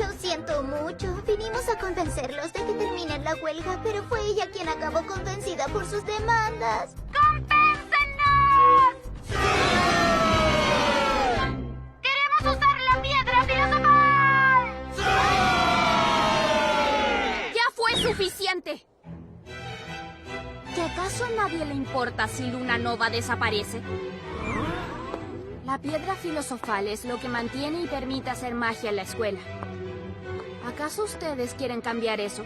Lo siento mucho. Vinimos a convencerlos de que terminen la huelga, pero fue ella quien acabó convencida por sus demandas. ¡Compénsenos! ¡Queremos usar la piedra filosofal! ¡Ya fue suficiente! ¿Que acaso a nadie le importa si Luna Nova desaparece? La piedra filosofal es lo que mantiene y permite hacer magia en la escuela. ¿Acaso ustedes quieren cambiar eso?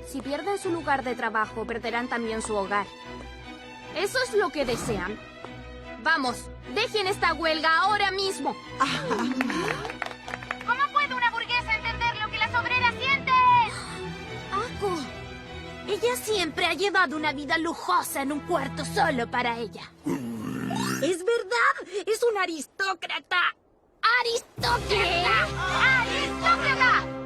Si pierden su lugar de trabajo, perderán también su hogar. ¿Eso es lo que desean? Vamos, dejen esta huelga ahora mismo. ¿Cómo puede una burguesa entender lo que las obreras sienten? Ako, ella siempre ha llevado una vida lujosa en un cuarto solo para ella. ¡Es verdad! ¡Es una aristócrata! ¡Aristócrata! ¡Aristócrata!